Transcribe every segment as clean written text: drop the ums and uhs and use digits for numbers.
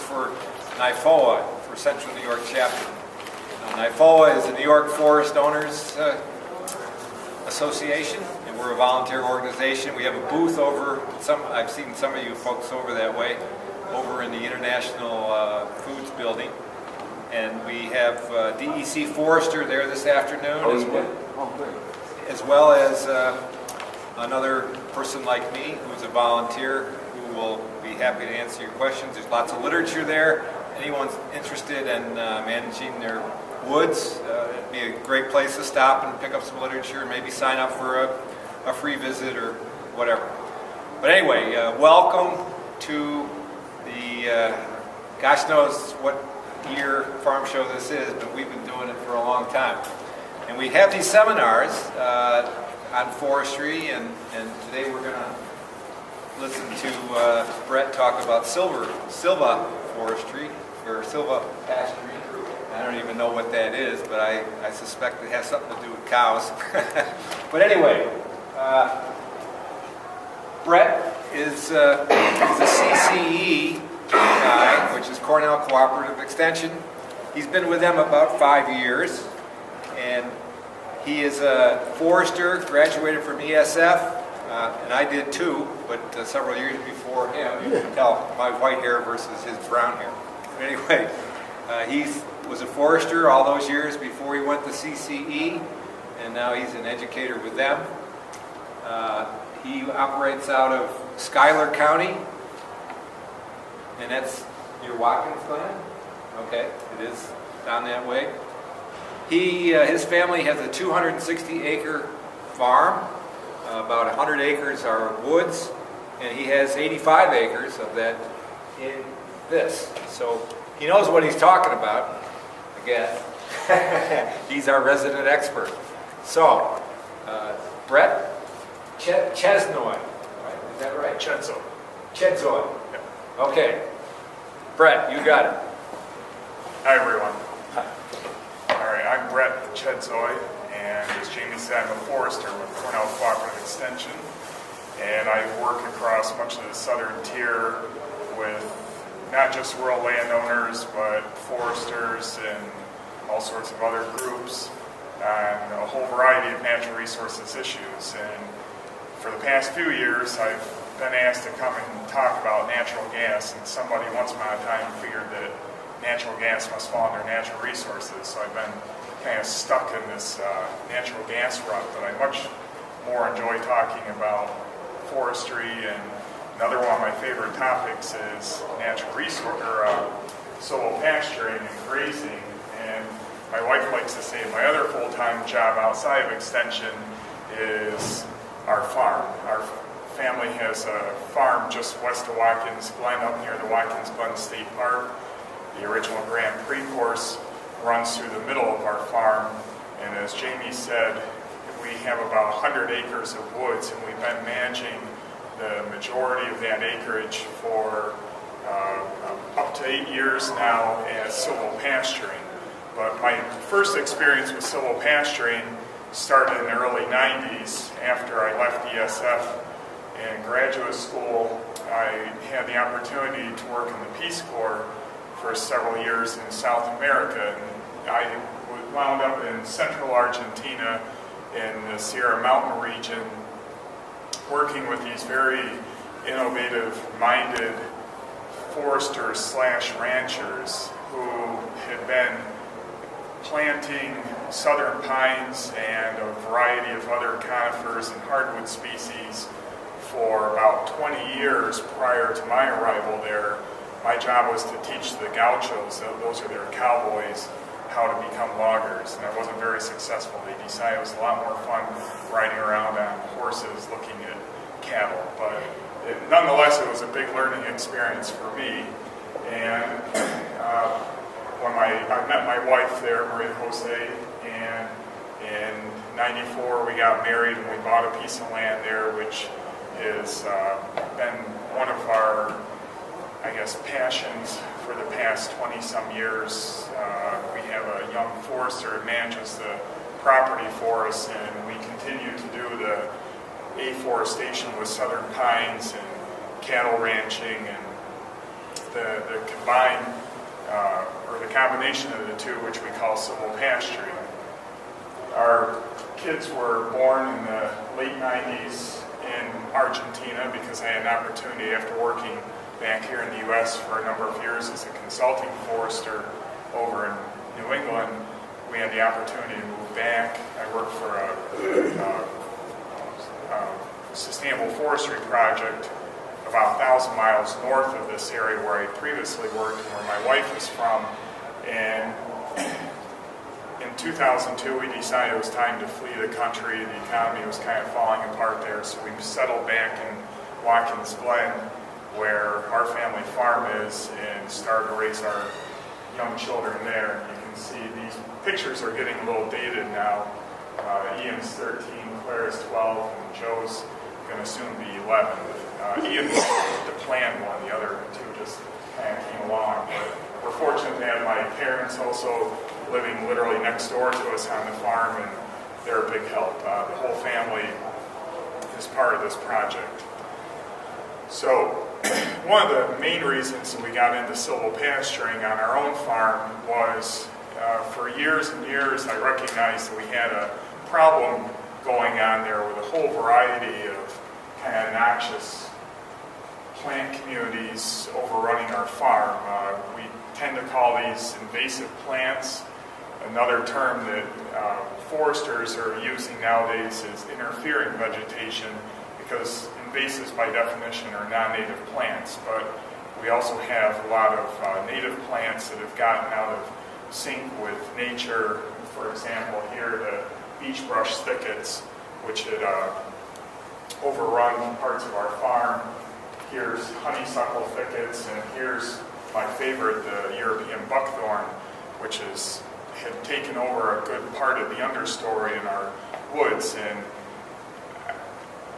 for NIFOA, for Central New York chapter. NIFOA is the New York Forest Owners Association, and we're a volunteer organization. We have a booth over, I've seen some of you folks over that way, over in the International Foods Building. And we have DEC Forester there this afternoon, as well as another person like me who's a volunteer who will be happy to answer your questions. There's lots of literature there. Anyone's interested in managing their woods, it'd be a great place to stop and pick up some literature and maybe sign up for a free visit or whatever. But anyway, welcome to the, gosh knows what year farm show this is, but we've been doing it for a long time. And we have these seminars on forestry, and today we're going to listen to Brett talk about silva forestry, or silvopasturing. I don't even know what that is, but I suspect it has something to do with cows. But anyway, Brett is a CCE guy, which is Cornell Cooperative Extension. He's been with them about 5 years, and he is a forester, graduated from ESF, and I did too, but several years before him. You can tell my white hair versus his brown hair. Anyway, he was a forester all those years before he went to CCE, and now he's an educator with them. He operates out of Schuyler County, and that's near Watkins Glen. Okay, it is down that way. His family has a 260-acre farm. About 100 acres are woods, and he has 85 acres of that in this. So he knows what he's talking about. Again, he's our resident expert. So, Brett Chedzoy, right? Is that right? Chedzoy. Chedzoy. Yep. Okay. Brett, you got it. Hi, everyone. Hi. All right, I'm Brett Chedzoy, and as Jamie said, I'm a forester with Cornell Cooperative Extension, and I work across much of the southern tier with not just rural landowners, but foresters and all sorts of other groups on a whole variety of natural resources issues. And for the past few years, I've been asked to come and talk about natural gas, and somebody once upon a time figured that natural gas must fall under natural resources, so I've been kind of stuck in this natural gas rut, but I much more enjoy talking about forestry, and another one of my favorite topics is natural resource, or silvopasturing and grazing. And my wife likes to say my other full-time job outside of Extension is our farm. Our family has a farm just west of Watkins Glen, up near the Watkins Glen State Park. The original Grand Prix course runs through the middle of our farm, and as Jamie said, we have about 100 acres of woods, and we've been managing the majority of that acreage for up to 8 years now as silvopasturing. But my first experience with silvopasturing started in the early 90s after I left ESF. In graduate school, I had the opportunity to work in the Peace Corps for several years in South America. And I wound up in central Argentina in the Sierra Mountain region, working with these very innovative-minded foresters slash ranchers who had been planting southern pines and a variety of other conifers and hardwood species for about 20 years prior to my arrival there. My job was to teach the gauchos, those are their cowboys, how to become loggers, and I wasn't very successful. They decided it was a lot more fun riding around on horses looking at cattle, but nonetheless it was a big learning experience for me. And when I met my wife there, Maria Jose, and in '94 we got married and we bought a piece of land there, which has been one of our, I guess, passions for the past 20-some years. We have a young forester that manages the property for us, and we continue to do the afforestation with southern pines and cattle ranching and the combined, or the combination of the two, which we call silvopasturing. Our kids were born in the late 90s in Argentina because I had an opportunity after working back here in the U.S. for a number of years as a consulting forester over in New England. We had the opportunity to move back. I worked for a sustainable forestry project about 1,000 miles north of this area where I previously worked and where my wife is from. And in 2002, we decided it was time to flee the country. The economy was kind of falling apart there, so we settled back in Watkins Glen, where our family farm is, and started to raise our young children there. You can see these pictures are getting a little dated now. Ian's 13, Claire's 12, and Joe's going to soon be 11. Ian was the planned one, the other two just kind of came along. But we're fortunate to have my parents also living literally next door to us on the farm, and they're a big help. The whole family is part of this project. So one of the main reasons we got into silvopasturing on our own farm was for years and years I recognized that we had a problem going on there with a whole variety of kind of noxious plant communities overrunning our farm. We tend to call these invasive plants. Another term that foresters are using nowadays is interfering vegetation, because invasives by definition are non-native plants, but we also have a lot of native plants that have gotten out of sync with nature. For example, here the beach brush thickets, which had overrun parts of our farm. Here's honeysuckle thickets, and here's my favorite, the European buckthorn, which had taken over a good part of the understory in our woods. And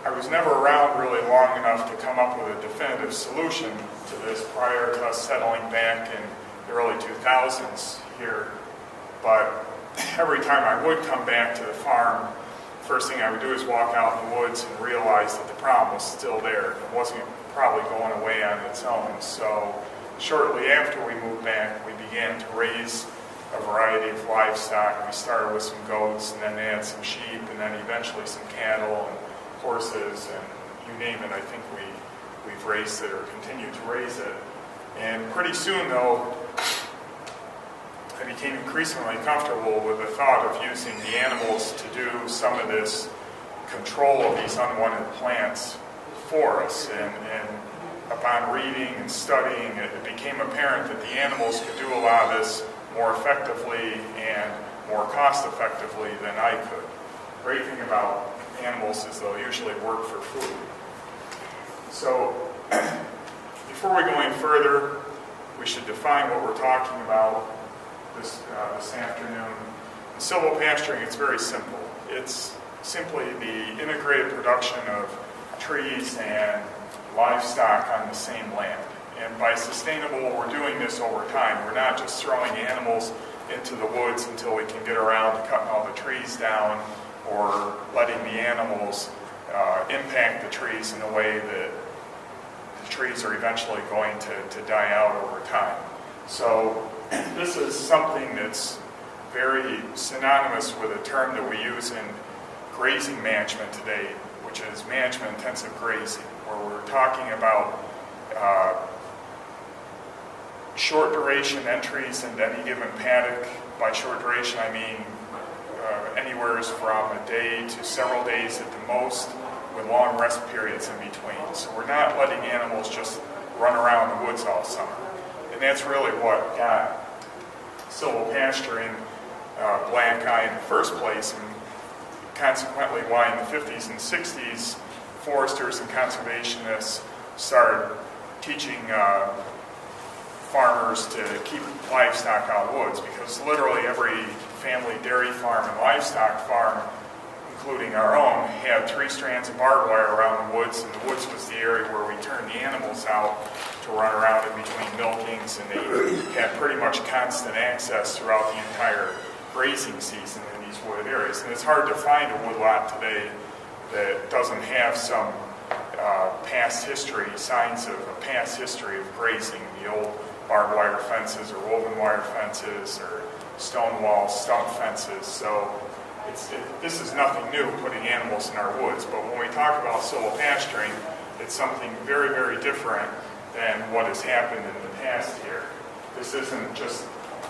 I was never around really long enough to come up with a definitive solution to this prior to us settling back in the early 2000s here. But every time I would come back to the farm, first thing I would do is walk out in the woods and realize that the problem was still there. It wasn't probably going away on its own. So shortly after we moved back, we began to raise a variety of livestock. We started with some goats, and then add some sheep, and then eventually some cattle and horses, and you name it. I think we've raised it or continue to raise it. And pretty soon, though, I became increasingly comfortable with the thought of using the animals to do some of this control of these unwanted plants for us. And upon reading and studying, it became apparent that the animals could do a lot of this more effectively and more cost effectively than I could. The great thing about animals is they'll usually work for food. So before we go any further, we should define what we're talking about this afternoon. In silvopasturing, it's very simple. It's simply the integrated production of trees and livestock on the same land. And by sustainable, we're doing this over time. We're not just throwing animals into the woods until we can get around to cutting all the trees down, or letting the animals impact the trees in a way that the trees are eventually going to die out over time. So this is something that's very synonymous with a term that we use in grazing management today, which is management-intensive grazing, where we're talking about short duration entries into any given paddock. By short duration, I mean anywhere from a day to several days at the most, with long rest periods in between. So we're not letting animals just run around the woods all summer. And that's really what got silvopasturing black eye in the first place, and consequently why in the 50s and 60s foresters and conservationists started teaching farmers to keep livestock out of the woods, because literally every family dairy farm and livestock farm, including our own, had 3 strands of barbed wire around the woods, and the woods was the area where we turned the animals out to run around in between milkings, and they had pretty much constant access throughout the entire grazing season in these wooded areas. And it's hard to find a woodlot today that doesn't have some past history, signs of a past history of grazing, the old barbed wire fences or woven wire fences or stone walls, stump fences. So this is nothing new, putting animals in our woods, but when we talk about silvopasturing, it's something very, very different than what has happened in the past here. This isn't just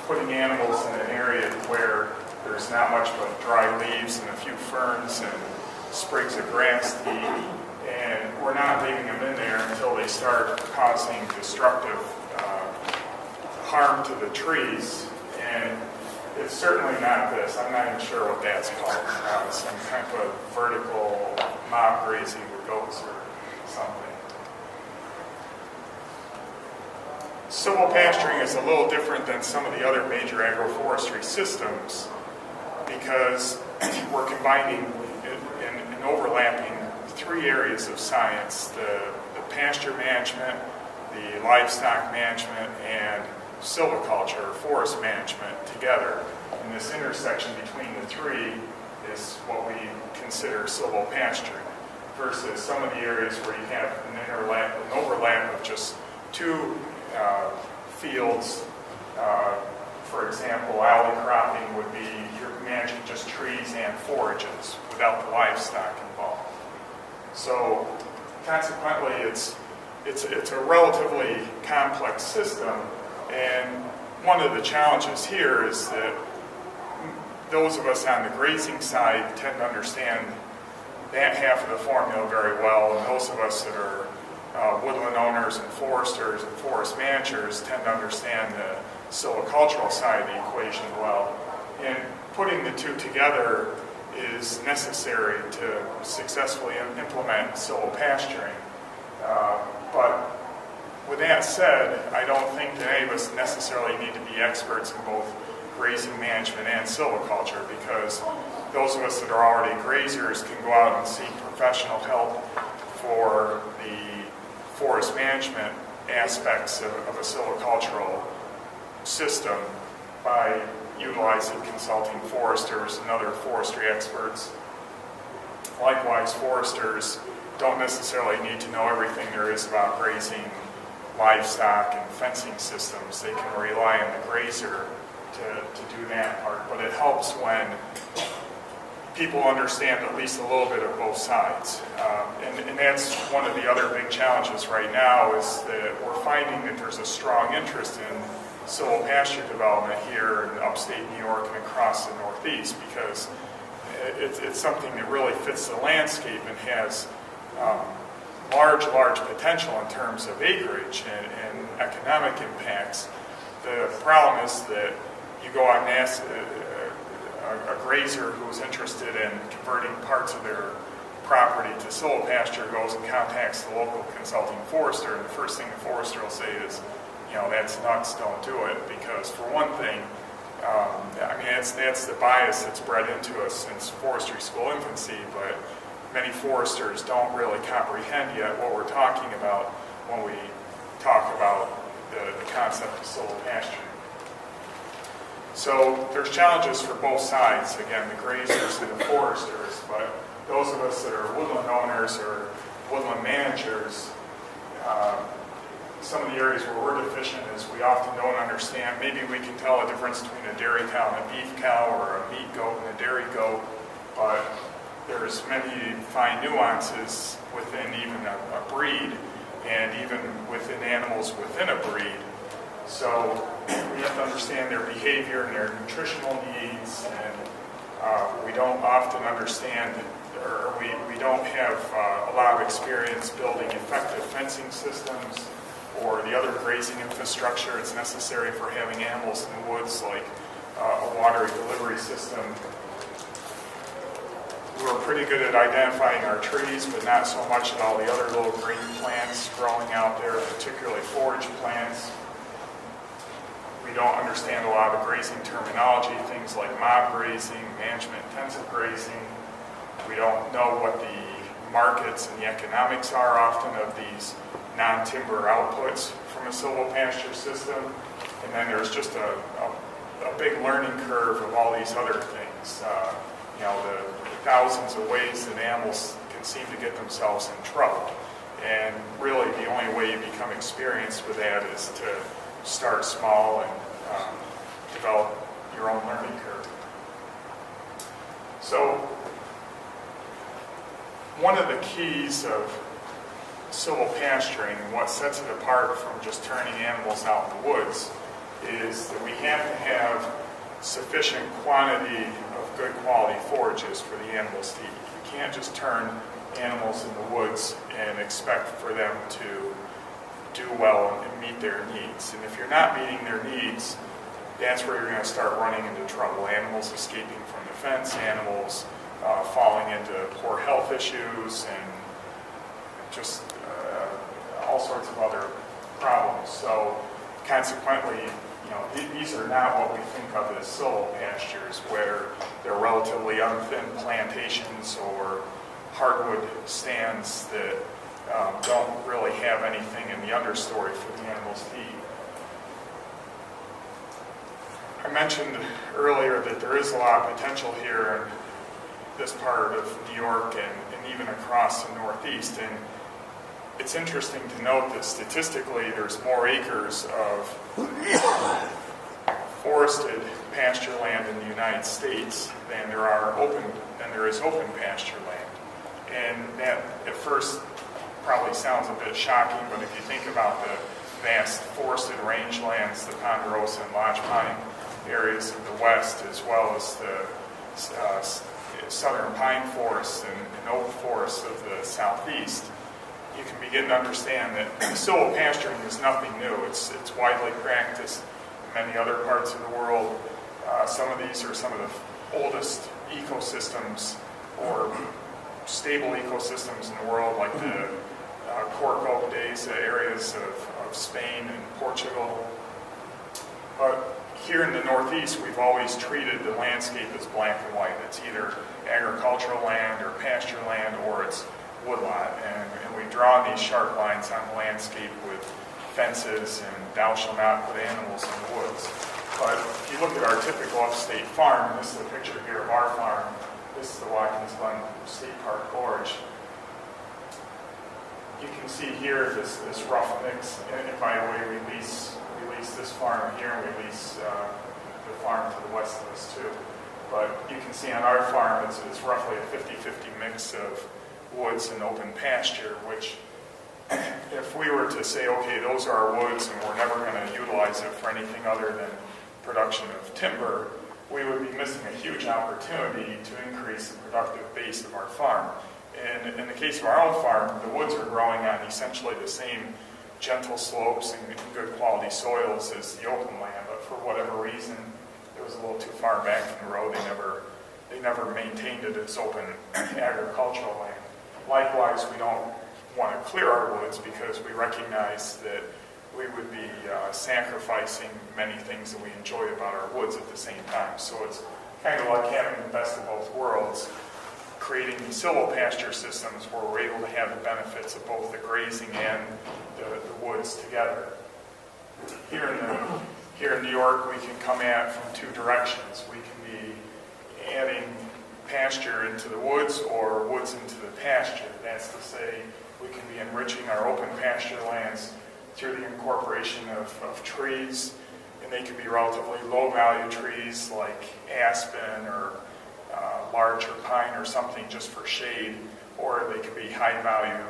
putting animals in an area where there's not much but dry leaves and a few ferns and sprigs of grass to eat, and we're not leaving them in there until they start causing destructive harm to the trees. And it's certainly not this. I'm not even sure what that's called. Some type of vertical mob grazing with goats or something. Silvopasturing is a little different than some of the other major agroforestry systems because we're combining and overlapping three areas of science: the pasture management, the livestock management, and silviculture, forest management together. And this intersection between the three is what we consider silvopasturing, versus some of the areas where you have an overlap of just two fields. For example, alley cropping would be you're managing just trees and forages without the livestock involved. So consequently, it's a relatively complex system, and one of the challenges here is that those of us on the grazing side tend to understand that half of the formula very well, and those of us that are woodland owners and foresters and forest managers tend to understand the silvicultural side of the equation well. And putting the two together is necessary to successfully implement silvopasturing. But with that said, I don't think that any of us necessarily need to be experts in both grazing management and silviculture, because those of us that are already grazers can go out and seek professional help for the forest management aspects of a silvicultural system by utilizing consulting foresters and other forestry experts. Likewise, foresters don't necessarily need to know everything there is about grazing livestock and fencing systems. They can rely on the grazer to do that part, but it helps when people understand at least a little bit of both sides. And that's one of the other big challenges right now, is that we're finding that there's a strong interest in silvopasture development here in upstate New York and across the Northeast, because it's something that really fits the landscape and has large potential in terms of acreage and economic impacts. The problem is that you go out and ask a grazer who's interested in converting parts of their property to silvopasture, goes and contacts the local consulting forester, and the first thing the forester will say is, that's nuts, don't do it, because for one thing, that's the bias that's bred into us since forestry school infancy, but many foresters don't really comprehend yet what we're talking about when we talk about the concept of silvopasture. So there's challenges for both sides, again, the grazers and the foresters, but those of us that are woodland owners or woodland managers, some of the areas where we're deficient is we often don't understand. Maybe we can tell a difference between a dairy cow and a beef cow, or a meat goat and a dairy goat, but there's many fine nuances within even a breed, and even within animals within a breed. So we have to understand their behavior and their nutritional needs, and we don't often understand, or we don't have a lot of experience building effective fencing systems or the other grazing infrastructure that's necessary for having animals in the woods, like a water delivery system. We're pretty good at identifying our trees, but not so much at all the other little green plants growing out there, particularly forage plants. We don't understand a lot of grazing terminology, things like mob grazing, management-intensive grazing. We don't know what the markets and the economics are often of these non-timber outputs from a silvopasture system. And then there's just a big learning curve of all these other things. The thousands of ways that animals can seem to get themselves in trouble. And really the only way you become experienced with that is to start small and develop your own learning curve. So one of the keys of silvopasturing, and what sets it apart from just turning animals out in the woods, is that we have to have sufficient quantity of good quality forages for the animals to eat. You can't just turn animals in the woods and expect for them to do well and meet their needs. And if you're not meeting their needs, that's where you're going to start running into trouble. Animals escaping from the fence, animals falling into poor health issues, and just all sorts of other problems. So consequently, these are not what we think of as silvopastures, where they're relatively unthinned plantations or hardwood stands that don't really have anything in the understory for the animals to eat. I mentioned earlier that there is a lot of potential here in this part of New York and even across the Northeast. And it's interesting to note that statistically there's more acres of forested pasture land in the United States than there is open pasture land. And that at first probably sounds a bit shocking, but if you think about the vast forested rangelands, the ponderosa and lodgepine areas of the West, as well as the southern pine forests and oak forests of the Southeast, you can begin to understand that silvopasturing is nothing new. It's widely practiced in many other parts of the world. Some of these are some of the oldest ecosystems or stable ecosystems in the world, like the cork oak days, areas of Spain and Portugal. But here in the Northeast, we've always treated the landscape as black and white. It's either agricultural land or pasture land, or it's woodlot. And we draw these sharp lines on the landscape with fences and thou shalt not put animals in the woods. But if you look at our typical upstate farm, and this is a picture here of our farm. This is the Watkins Glen State Park Gorge. You can see here this rough mix. And by the way, we lease this farm here, and we lease the farm to the west of us too. But you can see on our farm it's roughly a 50-50 mix of woods and open pasture, which if we were to say, okay, those are our woods and we're never going to utilize it for anything other than production of timber, we would be missing a huge opportunity to increase the productive base of our farm. And in the case of our own farm, the woods are growing on essentially the same gentle slopes and good quality soils as the open land, but for whatever reason, it was a little too far back from the road. They never maintained it as open agricultural land. Likewise, we don't want to clear our woods because we recognize that we would be sacrificing many things that we enjoy about our woods at the same time. So it's kind of like having the best of both worlds, creating these silvopasture systems where we're able to have the benefits of both the grazing and the woods together. Here in New York, we can come at it from two directions. We can be adding pasture into the woods or woods into the pasture. That's to say, we can be enriching our open pasture lands through the incorporation of trees, and they can be relatively low-value trees like aspen or larch or pine or something just for shade, or they could be high-value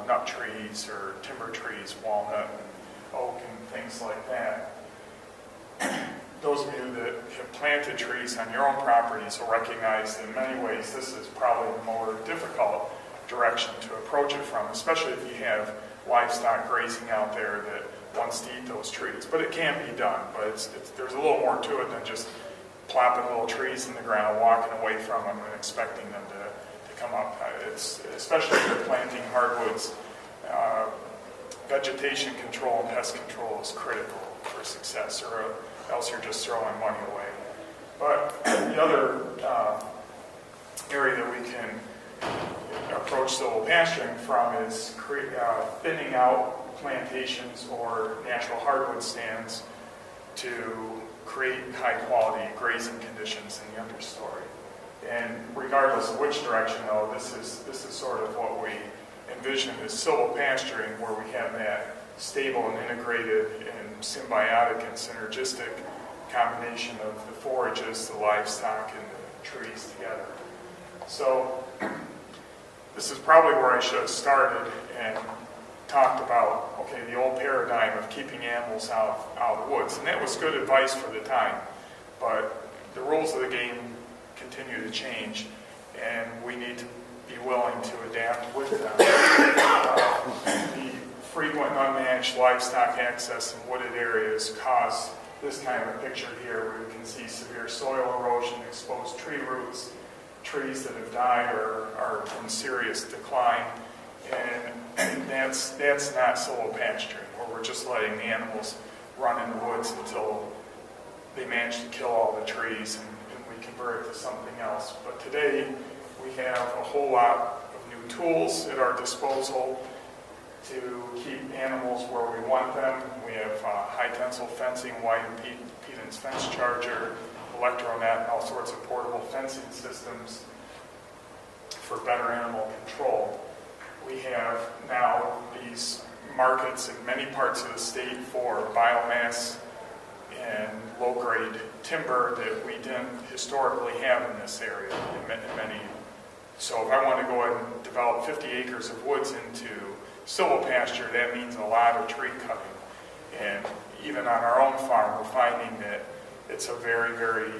nut trees or timber trees, walnut and oak and things like that. Those of you that have planted trees on your own properties will recognize that in many ways this is probably the more difficult direction to approach it from, especially if you have livestock grazing out there that wants to eat those trees. But it can be done, but there's a little more to it than just plopping little trees in the ground, walking away from them and expecting them to come up. Especially if you're planting hardwoods, vegetation control and pest control is critical for success, or else you're just throwing money away. But the other area that we can approach silvopasturing from is thinning out plantations or natural hardwood stands to create high-quality grazing conditions in the understory. And regardless of which direction, though, this is sort of what we envision is silvopasturing, where we have that stable and integrated and symbiotic and synergistic combination of the forages, the livestock, and the trees together. So this is probably where I should have started and talked about, okay, the old paradigm of keeping animals out of the woods. And that was good advice for the time, but the rules of the game continue to change, and we need to be willing to adapt with them. The frequent unmanaged livestock access in wooded areas cause this kind of a picture here, where you can see severe soil erosion, exposed tree roots, trees that have died or are in serious decline, and that's not silvopasturing, where we're just letting the animals run in the woods until they manage to kill all the trees and we convert it to something else. But today we have a whole lot of new tools at our disposal to keep animals where we want them. We have high tensile fencing, wide impedance fence charger, electronet, all sorts of portable fencing systems for better animal control. We have now these markets in many parts of the state for biomass and low-grade timber that we didn't historically have in this area in many. So if I want to go ahead and develop 50 acres of woods into silvopasture, that means a lot of tree cutting. And even on our own farm, we're finding that it's a very, very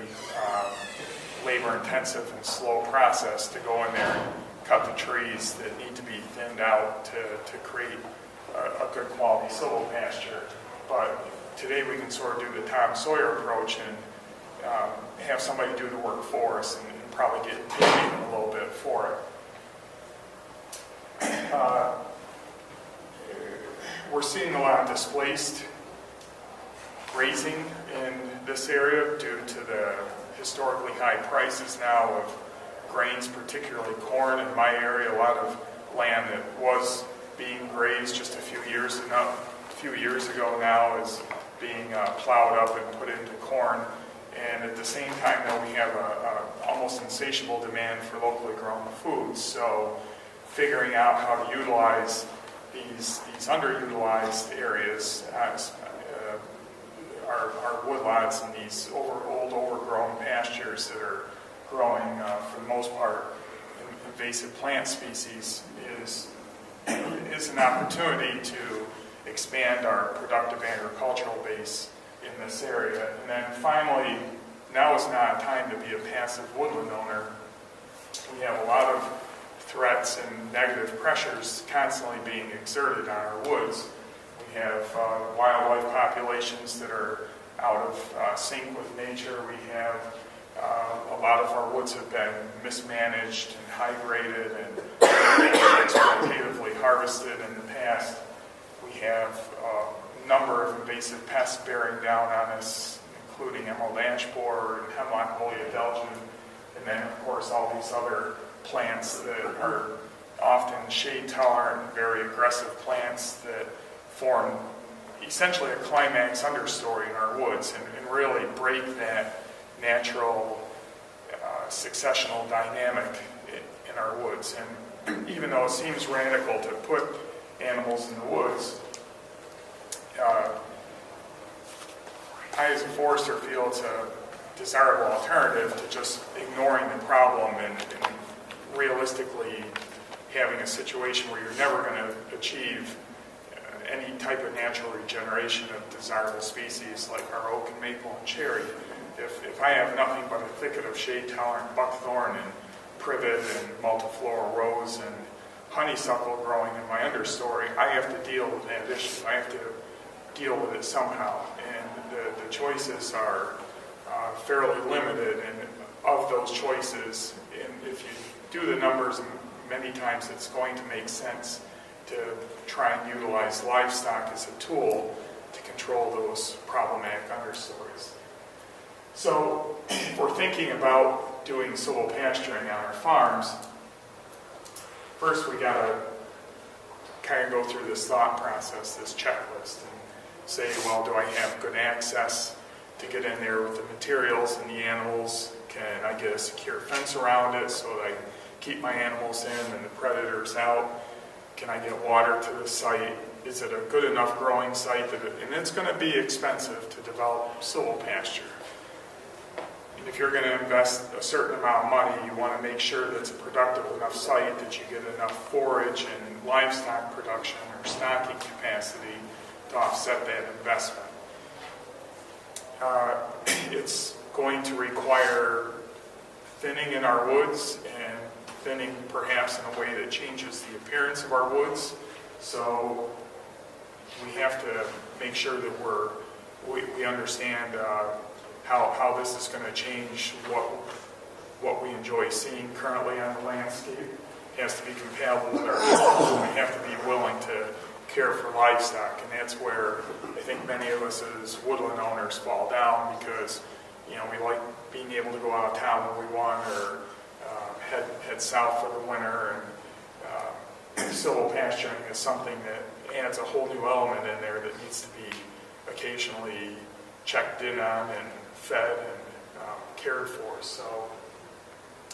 labor-intensive and slow process to go in there and cut the trees that need to be thinned out to create a good quality silvopasture. But today we can sort of do the Tom Sawyer approach and have somebody do the work for us and probably get paid even a little bit for it. We're seeing a lot of displaced grazing in this area due to the historically high prices now of grains, particularly corn. In my area, a lot of land that was being grazed just a few years ago now is being plowed up and put into corn. And at the same time, though, we have a almost insatiable demand for locally grown foods. So figuring out how to utilize these underutilized areas, our woodlots and these old overgrown pastures that are growing, for the most part, invasive plant species is an opportunity to expand our productive agricultural base in this area. And then finally, now is not a time to be a passive woodland owner. We have a lot of threats and negative pressures constantly being exerted on our woods. We have wildlife populations that are out of sync with nature. We have a lot of our woods have been mismanaged and high-graded and exploitatively harvested in the past. We have a number of invasive pests bearing down on us, including emerald ash borer and hemlock oleodelgium, and then, of course, all these other plants that are often shade-tolerant, very aggressive plants that form essentially a climax understory in our woods and really break that natural successional dynamic in our woods. And even though it seems radical to put animals in the woods, I as a forester feel it's a desirable alternative to just ignoring the problem and realistically having a situation where you're never going to achieve any type of natural regeneration of desirable species like our oak and maple and cherry. If I have nothing but a thicket of shade-tolerant buckthorn and privet and multiflora rose and honeysuckle growing in my understory, I have to deal with that issue. I have to deal with it somehow. And the choices are fairly limited, and of those choices, if you do the numbers, many times it's going to make sense to try and utilize livestock as a tool to control those problematic understories. So if we're thinking about doing silvopasturing on our farms, first we got to kind of go through this thought process, this checklist, and say, well, do I have good access to get in there with the materials and the animals? Can I get a secure fence around it so that I keep my animals in and the predators out? Can I get water to the site? Is it a good enough growing site? And it's going to be expensive to develop silvopasture. And if you're going to invest a certain amount of money, you want to make sure that it's a productive enough site, that you get enough forage and livestock production or stocking capacity to offset that investment. It's going to require thinning in our woods, and thinning perhaps in a way that changes the appearance of our woods. So we have to make sure that we understand how this is going to change what we enjoy seeing currently on the landscape. It has to be compatible with our goals, and we have to be willing to care for livestock, and that's where I think many of us as woodland owners fall down, because we like being able to go out of town when we want, or head south for the winter, and silvopasturing is something that adds a whole new element in there that needs to be occasionally checked in on and fed and cared for. So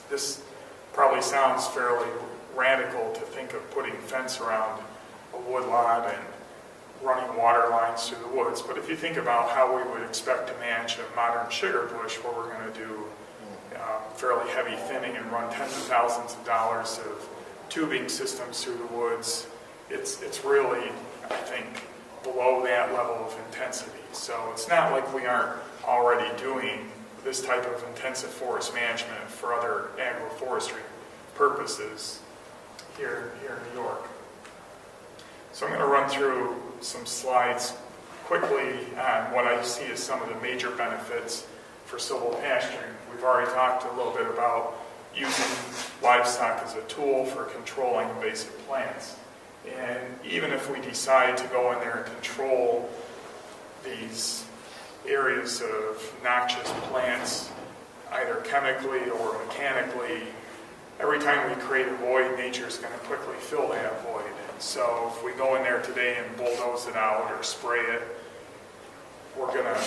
this probably sounds fairly radical to think of putting fence around a woodlot and running water lines through the woods, but if you think about how we would expect to manage a modern sugar bush, where we're going to do fairly heavy thinning and run tens of thousands of dollars of tubing systems through the woods, it's really, I think, below that level of intensity. So it's not like we aren't already doing this type of intensive forest management for other agroforestry purposes here in New York. So I'm going to run through some slides quickly on what I see as some of the major benefits for silvopasturing. We've already talked a little bit about using livestock as a tool for controlling invasive plants. And even if we decide to go in there and control these areas of noxious plants, either chemically or mechanically, every time we create a void, nature is going to quickly fill that void. So if we go in there today and bulldoze it out or spray it, we're going to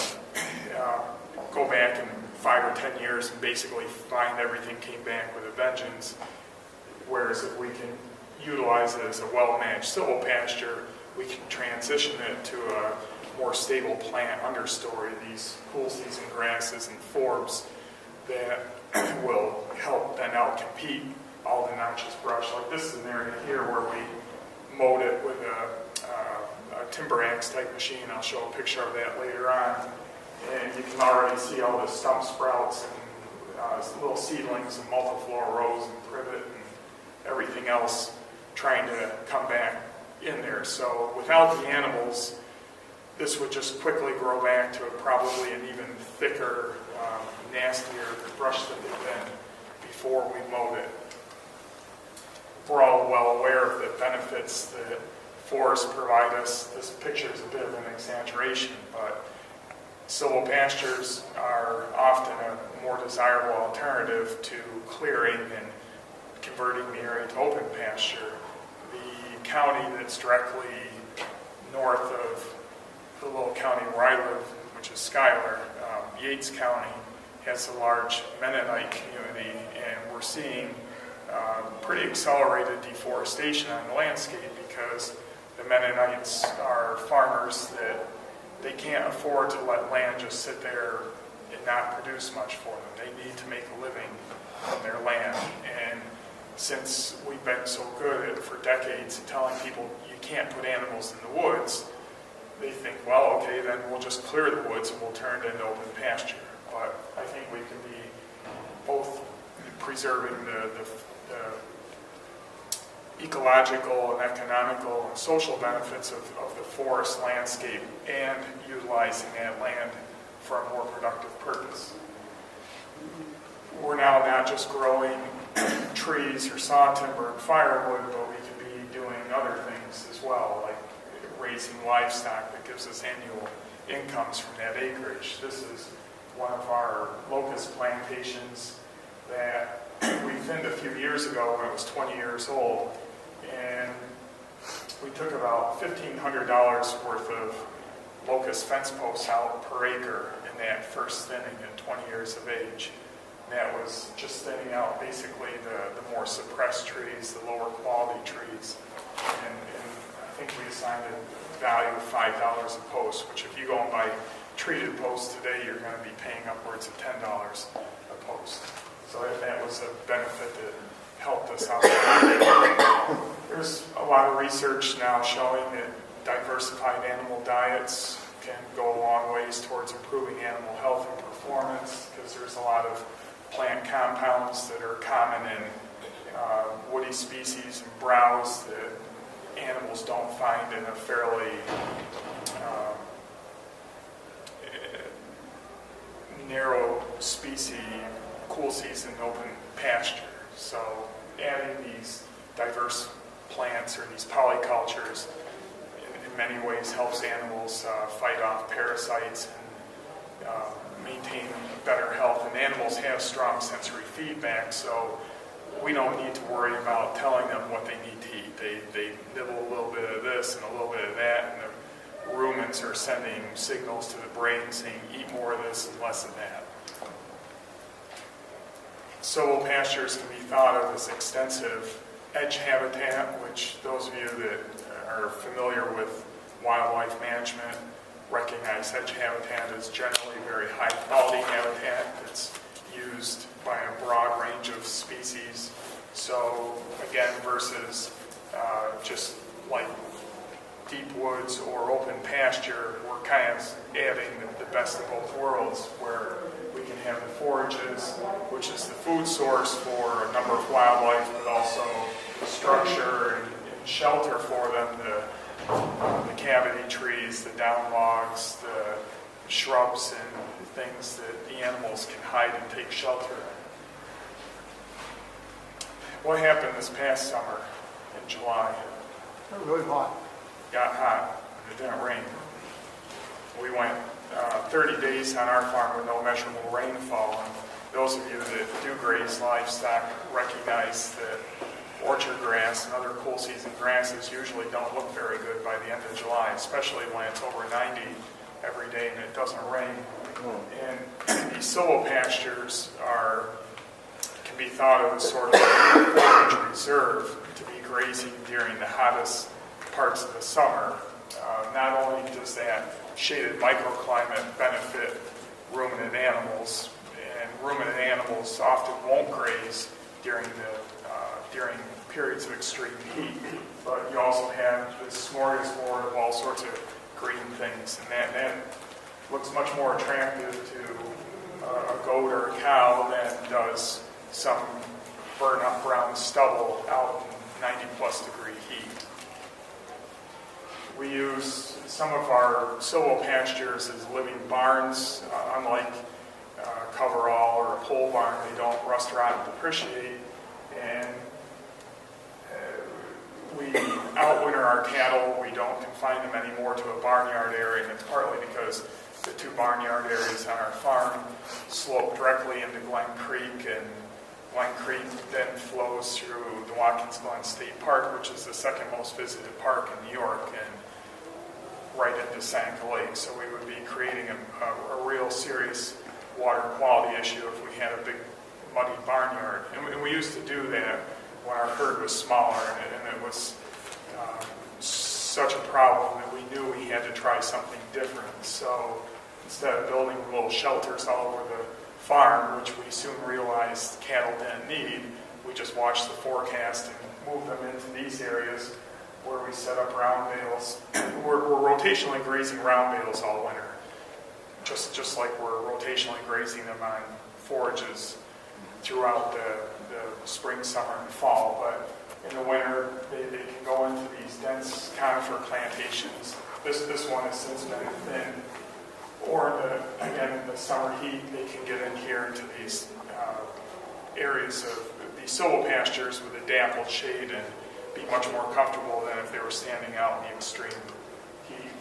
go back in 5 or 10 years and basically find everything came back with a vengeance. Whereas if we can utilize it as a well-managed silvopasture, we can transition it to a more stable plant understory, these cool season grasses and forbs that will help then outcompete all the noxious brush. Like this is an area here where we mowed it with a timber axe type machine. I'll show a picture of that later on. And you can already see all the stump sprouts and little seedlings and multiflora rows and privet and everything else trying to come back in there. So without the animals, this would just quickly grow back to probably an even thicker, nastier brush than it had been before we mowed it. We're all well aware of the benefits that forests provide us. This picture is a bit of an exaggeration, but silvopastures are often a more desirable alternative to clearing and converting the area to open pasture. The county that's directly north of the little county where I live, which is Schuyler, Yates County, has a large Mennonite community, and we're seeing pretty accelerated deforestation on the landscape because the Mennonites are farmers that they can't afford to let land just sit there and not produce much for them. They need to make a living from their land. And since we've been so good for decades at telling people you can't put animals in the woods, they think, well, okay, then we'll just clear the woods and we'll turn it into open pasture. But I think we can be both preserving the ecological and economical and social benefits of the forest landscape and utilizing that land for a more productive purpose. We're now not just growing trees or saw timber and firewood, but we could be doing other things as well, like raising livestock that gives us annual incomes from that acreage. This is one of our locust plantations that we thinned a few years ago when it was 20 years old, and we took about $1,500 worth of locust fence posts out per acre in that first thinning at 20 years of age. And that was just thinning out basically the more suppressed trees, the lower quality trees. And I think we assigned a value of $5 a post, which if you go and buy treated posts today, you're going to be paying upwards of $10 a post. So that was a benefit that helped us out. There's a lot of research now showing that diversified animal diets can go a long ways towards improving animal health and performance, because there's a lot of plant compounds that are common in woody species and browse that animals don't find in a fairly narrow species, cool season open pasture. So adding these diverse plants or these polycultures in many ways helps animals fight off parasites and maintain better health. And animals have strong sensory feedback, so we don't need to worry about telling them what they need to eat. They nibble a little bit of this and a little bit of that, and the ruminants are sending signals to the brain saying, eat more of this and less of that. Silvopastures can be thought of as extensive edge habitat, which those of you that are familiar with wildlife management recognize edge habitat as generally very high quality habitat that's used by a broad range of species. So again, versus just like deep woods or open pasture, we're kind of adding the best of both worlds, where we can have the forages, which is the food source for a number of wildlife, but also structure and shelter for them, the cavity trees, the down logs, the shrubs and things that the animals can hide and take shelter in. What happened this past summer in July? It was really hot. Got hot. It didn't rain. We went 30 days on our farm with no measurable rainfall. And those of you that do graze livestock recognize that orchard grass and other cool season grasses usually don't look very good by the end of July, especially when it's over 90 every day and it doesn't rain. And these silvopastures can be thought of as sort of a forage reserve to be grazing during the hottest parts of the summer. Not only does that shaded microclimate benefit ruminant animals, and ruminant animals often won't graze during periods of extreme heat, but you also have this smorgasbord of all sorts of green things, and that looks much more attractive to a goat or a cow than does some burn up brown stubble out in 90 plus degree heat. We use some of our silvopastures as living barns. Unlike coverall or a pole barn, they don't rust, rot, and depreciate. And we outwinter our cattle. We don't confine them anymore to a barnyard area, and it's partly because the two barnyard areas on our farm slope directly into Glen Creek, and Glen Creek then flows through the Watkins Glen State Park, which is the second most visited park in New York, and right into Seneca Lake. So we would be creating a real serious water quality issue if we had a big muddy barnyard. And we used to do that when our herd was smaller, and it was such a problem that we knew we had to try something different. So instead of building little shelters all over the farm, which we soon realized cattle didn't need, we just watched the forecast and moved them into these areas where we set up round bales. We're rotationally grazing round bales all winter, just like we're rotationally grazing them on forages throughout the spring, summer, and fall. But in the winter, they can go into these dense conifer plantations. This one has since been thinned. Or again, in the summer heat, they can get in here into these areas of these silvopastures with a dappled shade and be much more comfortable than if they were standing out in the extreme heat.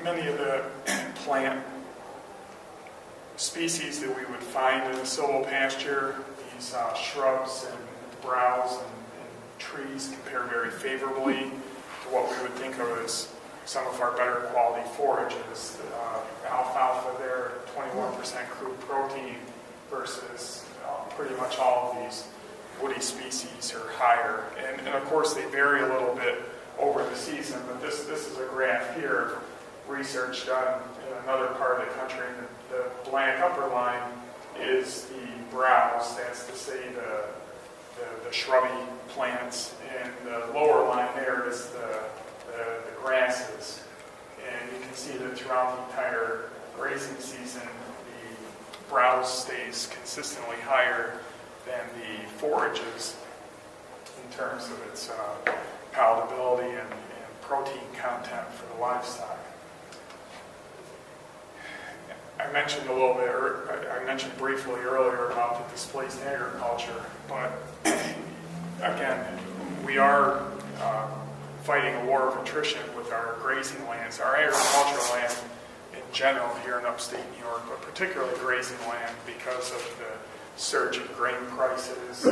Many of the plant species that we would find in a silvopasture, these shrubs and browse and trees, compare very favorably to what we would think of as some of our better quality forages. Alfalfa there, 21% crude protein, versus pretty much all of these woody species are higher. And of course they vary a little bit over the season, but this is a graph here, research done in another part of the country. And the black upper line is the browse, that's to say the shrubby plants, and the lower line there is the grasses. And you can see that throughout the entire grazing season, the browse stays consistently higher than the forages in terms of its palatability and protein content for the livestock. I mentioned I mentioned briefly earlier about the displaced agriculture, but again, we are fighting a war of attrition with our grazing lands, our agricultural land in general here in upstate New York, but particularly grazing land because of the surge in grain prices,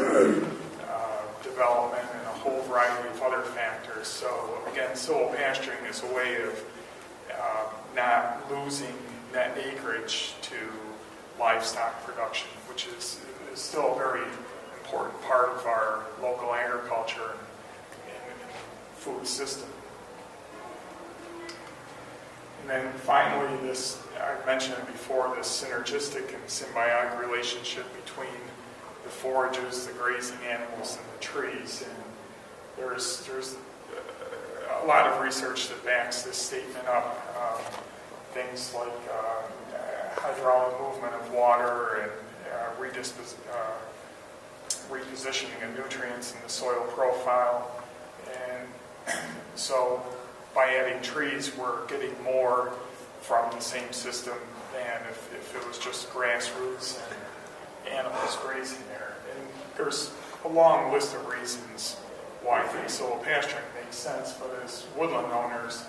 development, and a whole variety of other factors. So again, silvopasturing is a way of not losing net acreage to livestock production, which is still a very important part of our local agriculture and food system. And then finally, this, I mentioned it before, this synergistic and symbiotic relationship between the forages, the grazing animals, and the trees. And there's a lot of research that backs this statement up. Things like hydraulic movement of water and repositioning of nutrients in the soil profile. And so by adding trees, we're getting more from the same system than if it was just grassroots and animals grazing there. And there's a long list of reasons why I think silvopasturing makes sense, but as woodland owners,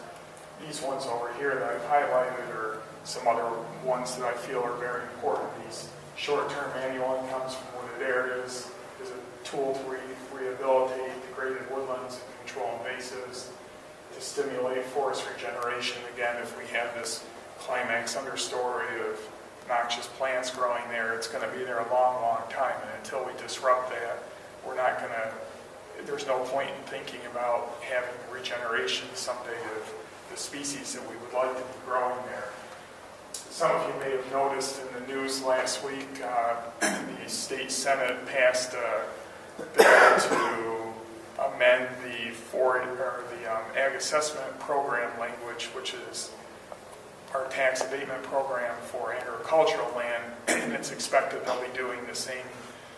these ones over here that I've highlighted are some other ones that I feel are very important. These short-term annual incomes from wooded areas is a tool to rehabilitate degraded woodlands and control invasives, to stimulate forest regeneration. Again, if we have this climax understory of noxious plants growing there, it's going to be there a long, long time, and until we disrupt that, we're not going to, there's no point in thinking about having regeneration someday of the species that we would like to be growing there. Some of you may have noticed in the news last week, the state senate passed a bill to amend the ag assessment program language, which is our tax abatement program for agricultural land, and it's expected they'll be doing the same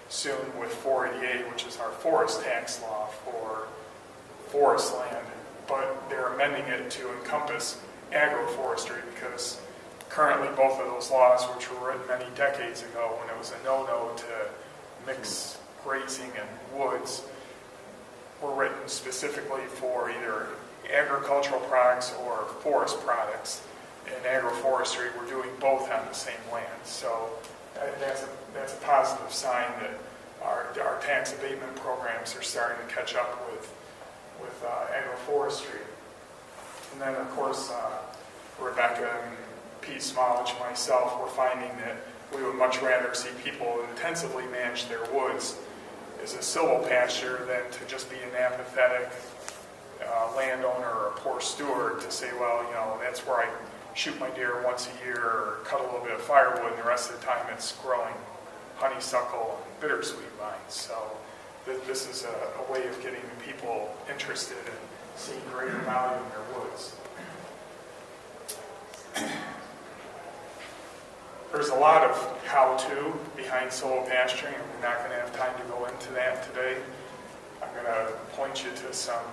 soon with 488, which is our forest tax law for forest land. But they're amending it to encompass agroforestry because currently both of those laws, which were written many decades ago when it was a no-no to mix grazing and woods, were written specifically for either agricultural products or forest products. In agroforestry, we're doing both on the same land. So that's a positive sign that our tax abatement programs are starting to catch up with agroforestry. And then, of course, Rebecca and Pete Smolich and myself were finding that we would much rather see people intensively manage their woods as a silvopasture than to just be an apathetic landowner or a poor steward to say, well, you know, that's where I shoot my deer once a year or cut a little bit of firewood, and the rest of the time it's growing honeysuckle and bittersweet vines. So this is a way of getting people interested in seeing greater value in their woods. There's a lot of how-to behind silvopasturing, and we're not going to have time to go into that today. I'm going to point you to some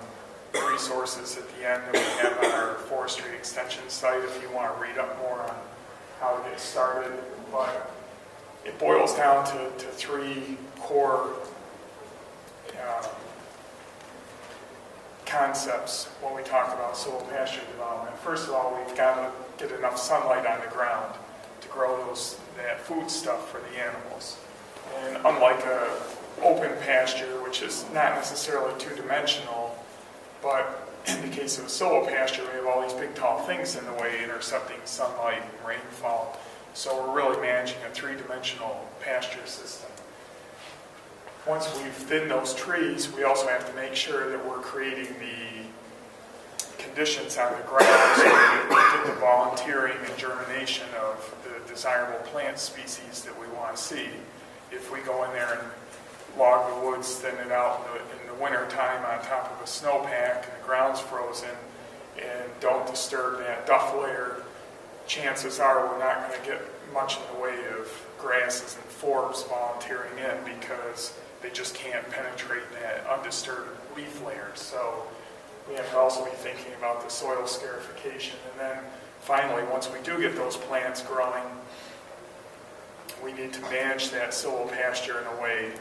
resources at the end that we have on our forestry extension site if you want to read up more on how to get started. But it boils down to three core concepts when we talk about silvopasture development. First of all, we've got to get enough sunlight on the ground to grow that food stuff for the animals. And unlike an open pasture, which is not necessarily two-dimensional, but in the case of a silvopasture, we have all these big tall things in the way intercepting sunlight and rainfall. So we're really managing a three-dimensional pasture system. Once we've thinned those trees, we also have to make sure that we're creating the conditions on the ground so that we get the volunteering and germination of the desirable plant species that we want to see. If we go in there and log the woods, thin it out in the winter time on top of a snowpack and the ground's frozen, and don't disturb that duff layer, chances are we're not going to get much in the way of grasses and forbs volunteering in because they just can't penetrate that undisturbed leaf layer. So we have to also be thinking about the soil scarification. And then finally, once we do get those plants growing, we need to manage that silvopasture in a way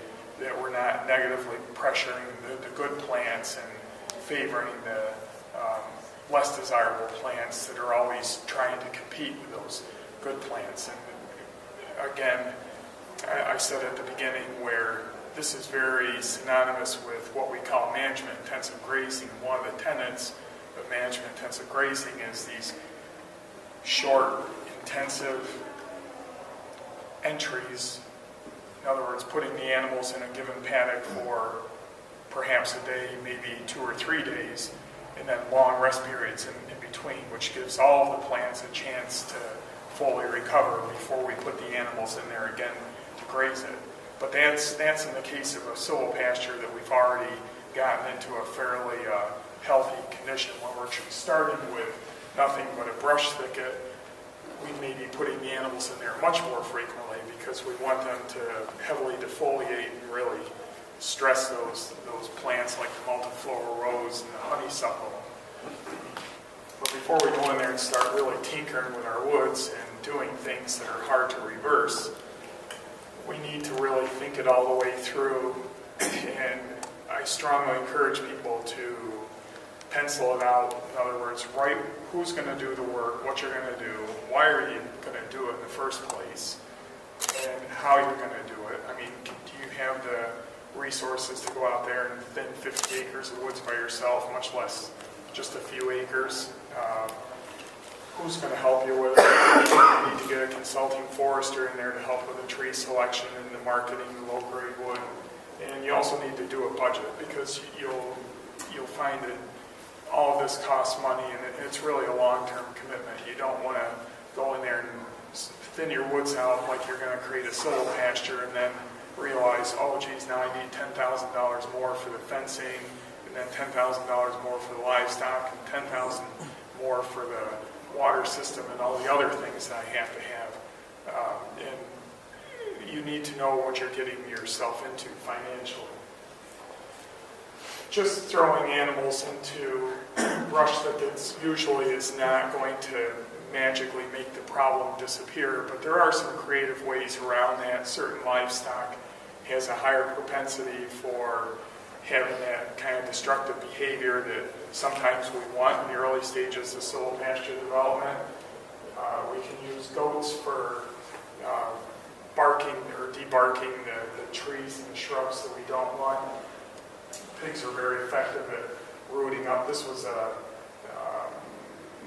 that we're not negatively pressuring the good plants and favoring the less desirable plants that are always trying to compete with those good plants. And again, I said at the beginning where this is very synonymous with what we call management-intensive grazing. One of the tenets of management-intensive grazing is these short, intensive entries. In other words, putting the animals in a given paddock for perhaps a day, maybe 2 or 3 days, and then long rest periods in between, which gives all of the plants a chance to fully recover before we put the animals in there again to graze it. But that's in the case of a silvopasture that we've already gotten into a fairly healthy condition. When we're starting with nothing but a brush thicket, we may be putting the animals in there much more frequently because we want them to heavily defoliate and really stress those plants like the multiflora rose and the honeysuckle. But before we go in there and start really tinkering with our woods and doing things that are hard to reverse, we need to really think it all the way through, and I strongly encourage people to pencil it out. In other words, write who's going to do the work, what you're going to do, why are you going to do it in the first place, and how you're going to do it. I mean, do you have the resources to go out there and thin 50 acres of woods by yourself, much less just a few acres? Who's going to help you with it? You need to get a consulting forester in there to help with the tree selection and the marketing, the low-grade wood. And you also need to do a budget because you'll find that all of this costs money and it's really a long-term commitment. You don't want to go in there and thin your woods out like you're going to create a silvopasture and then realize, oh geez, now I need $10,000 more for the fencing, and then $10,000 more for the livestock, and $10,000 more for the water system and all the other things that I have to have. And you need to know what you're getting yourself into financially. Just throwing animals into brush thickets usually is not going to magically make the problem disappear, but there are some creative ways around that. Certain livestock has a higher propensity for having that kind of destructive behavior that sometimes we want in the early stages of silvopasture development. We can use goats for barking or debarking the trees and the shrubs that we don't want. Pigs are very effective at rooting up. This was a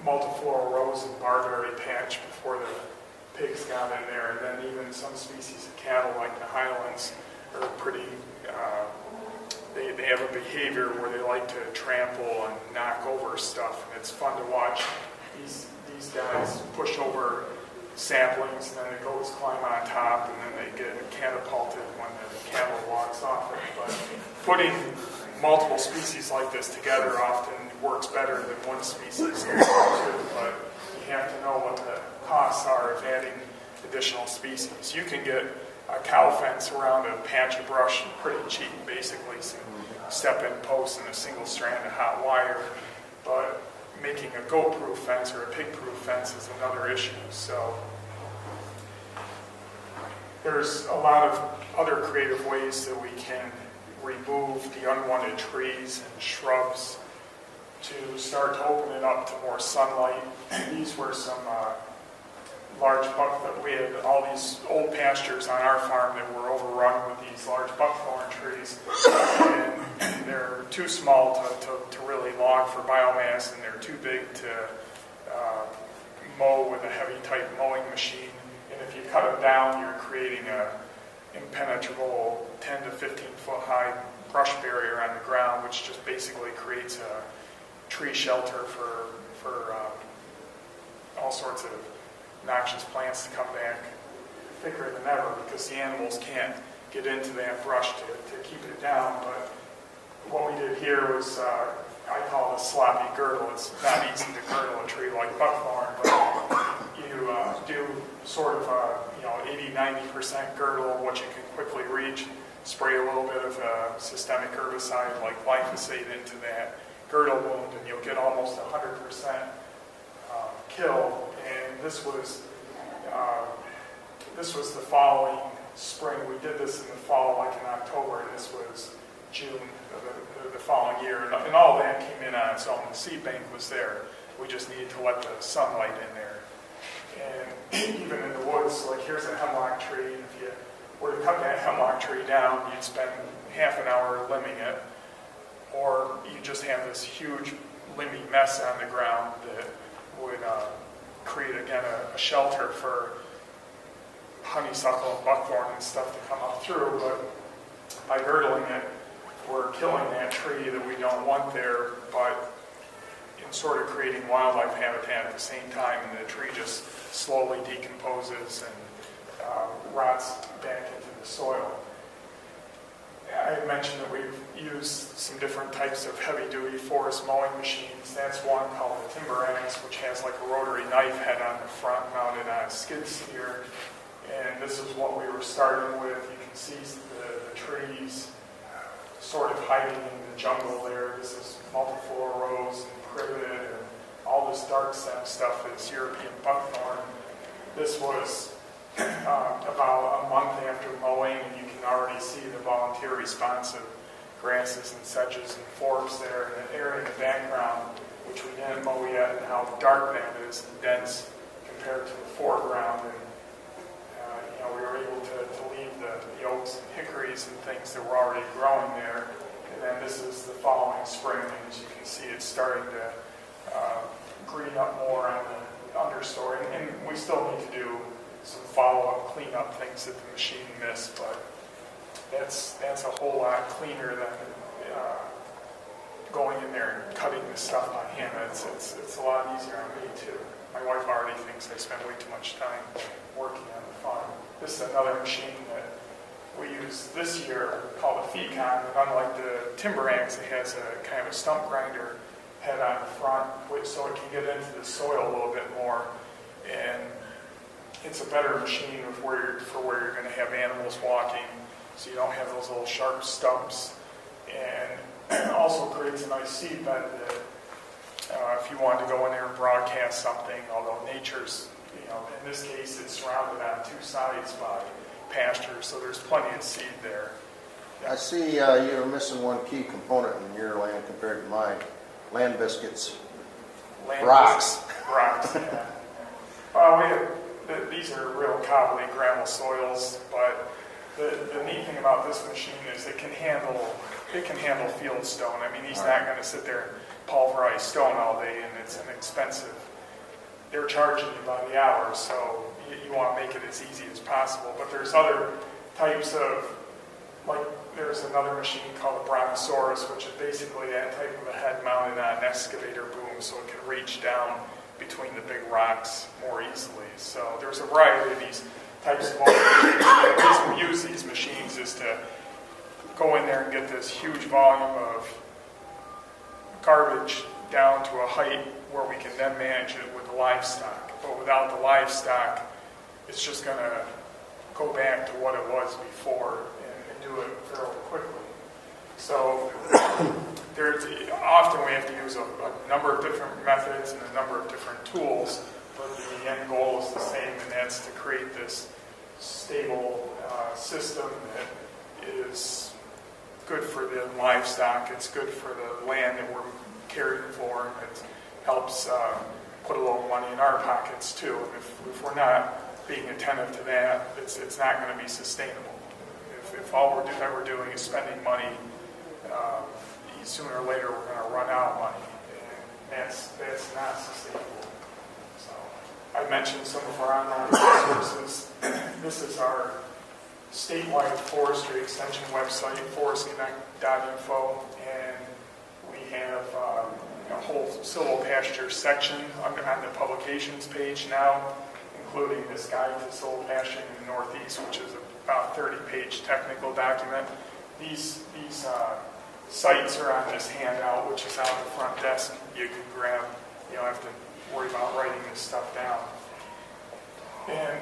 multiflora rose and barberry patch before the pigs got in there, and then even some species of cattle like the Highlands are pretty, they have a behavior where they like to trample and knock over stuff, and it's fun to watch these guys push over saplings, and then the goats climb on top, and then they get catapulted when the cattle walks off it. But putting multiple species like this together often works better than one species, but you have to know what the costs are of adding additional species. You can get a cow fence around a patch of brush pretty cheap, basically some step-in posts and a single strand of hot wire, but making a goat-proof fence or a pig-proof fence is another issue. So there's a lot of other creative ways that we can remove the unwanted trees and shrubs to start to open it up to more sunlight. These were some large buck that we had all these old pastures on our farm that were overrun with these large buckthorn trees, and they're too small to really log for biomass, and they're too big to mow with a heavy type mowing machine. And you cut them down, you're creating a impenetrable 10 to 15 foot high brush barrier on the ground, which just basically creates a tree shelter for all sorts of noxious plants to come back thicker than ever, because the animals can't get into that brush to keep it down. But what we did here was, I call it a sloppy girdle. It's not easy to girdle a tree like buckthorn, but you do sort of a 80-90% girdle, what you can quickly reach, spray a little bit of a systemic herbicide like glyphosate into that girdle wound, and you'll get almost 100% kill. And this was the following spring. We did this in the fall, like in October, and this was June of the following year. And all that came in on its own. The seed bank was there. We just needed to let the sunlight in there. And even in the woods, like here's a hemlock tree, and if you were to cut that hemlock tree down, you'd spend half an hour limbing it, or you just have this huge limby mess on the ground that would create, again, a shelter for honeysuckle and buckthorn and stuff to come up through. But by girdling it, we're killing that tree that we don't want there, but in sort of creating wildlife habitat at the same time, and the tree just slowly decomposes and rots back into the soil. I had mentioned that we've used some different types of heavy-duty forest mowing machines. That's one called the timber axe, which has like a rotary knife head on the front mounted on a skid steer. And this is what we were starting with. You can see the trees sort of hiding in the jungle there. This is multiflora rose and privet, and all this dark stem stuff is European buckthorn. This was about a month after mowing, and you can already see the volunteer responsive grasses and sedges and forbs there, and the area in the background, which we didn't mow yet, and how dark that is and dense compared to the foreground. And we were able to leave the oaks and hickories and things that were already growing there. And then this is the following spring, and as you can see, it's starting to green up more on the understory. And we still need to do some follow-up cleanup things that the machine missed, but that's a whole lot cleaner than going in there and cutting this stuff by hand. It's a lot easier on me too. My wife already thinks I spend way too much time working on the farm. This is another machine that we use this year called a Fecon, and unlike the timber axe, it has a kind of a stump grinder head on the front, so it can get into the soil a little bit more. And it's a better machine for where you're going to have animals walking, so you don't have those little sharp stumps. And also creates a nice seed bed that if you wanted to go in there and broadcast something, although nature's, in this case, it's surrounded on two sides by pasture, so there's plenty of seed there. I see you're missing one key component in your land compared to mine. Land biscuits. Rocks. Rocks, yeah. Well, these are real cobbly gravel soils, but the neat thing about this machine is it can handle field stone. I mean, he's not going to sit there and pulverize stone all day, and it's inexpensive. They're charging you by the hour, so you want to make it as easy as possible. But there's other types of, like there's another machine called a Brontosaurus, which is basically that type of a head mounted on an excavator boom, so it can reach down between the big rocks more easily. So there's a variety of these types of machines. The reason we use these machines is to go in there and get this huge volume of garbage down to a height where we can then manage it with the livestock. But without the livestock, it's just going to go back to what it was before and do it fairly quickly. So often we have to use a number of different methods and a number of different tools, but the end goal is the same, and that's to create this stable system that is good for the livestock, it's good for the land that we're caring for, and it helps put a little money in our pockets too. And if we're not being attentive to that, it's not going to be sustainable. If all we're ever doing is spending money, sooner or later we're going to run out of money, and that's not sustainable. So I mentioned some of our online resources. This is our statewide forestry extension website, forestconnect.info, and we have a whole silvopasture section on the publications page now, including this guide to silvopasturing in the Northeast, which is about a 30-page technical document. These sites are on this handout, which is on the front desk. You can grab. You don't have to worry about writing this stuff down. And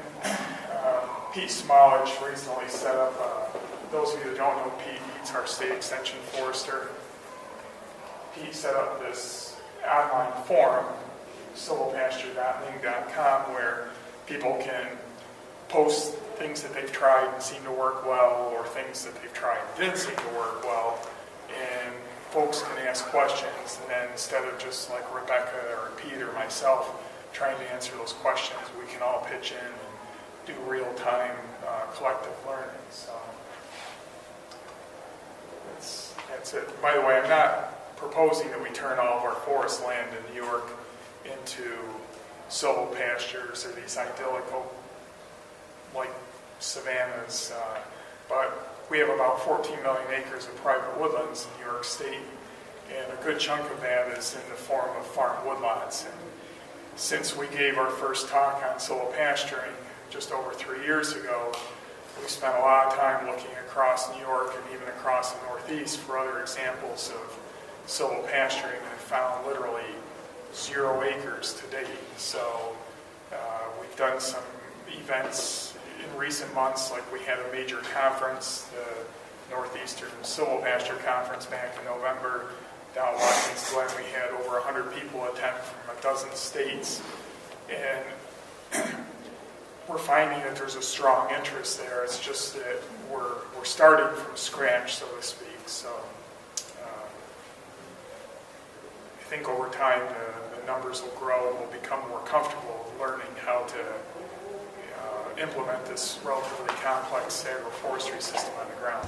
Pete Smallage recently set up, those of you that don't know Pete, he's our state extension forester. Pete set up this online forum, silvopasture.ning.com, where people can post things that they've tried and seem to work well, or things that they've tried and didn't seem to work well. And folks can ask questions, and then instead of just like Rebecca or Pete or myself trying to answer those questions, we can all pitch in and do real-time collective learning. So that's it. By the way, I'm not proposing that we turn all of our forest land in New York into silvopastures or these idyllic, like savannas, but we have about 14 million acres of private woodlands in New York State, and a good chunk of that is in the form of farm woodlots. And since we gave our first talk on silvopasturing just over 3 years ago, we spent a lot of time looking across New York and even across the Northeast for other examples of silvopasturing, and found literally 0 acres to date. So we've done some events in recent months, like we had a major conference, the Northeastern Silvopasture Conference back in November. Down in Watkins Glen, we had over 100 people attend from a dozen states. And we're finding that there's a strong interest there. It's just that we're starting from scratch, so to speak. So I think over time the numbers will grow and we'll become more comfortable learning how to implement this relatively complex agroforestry system on the ground.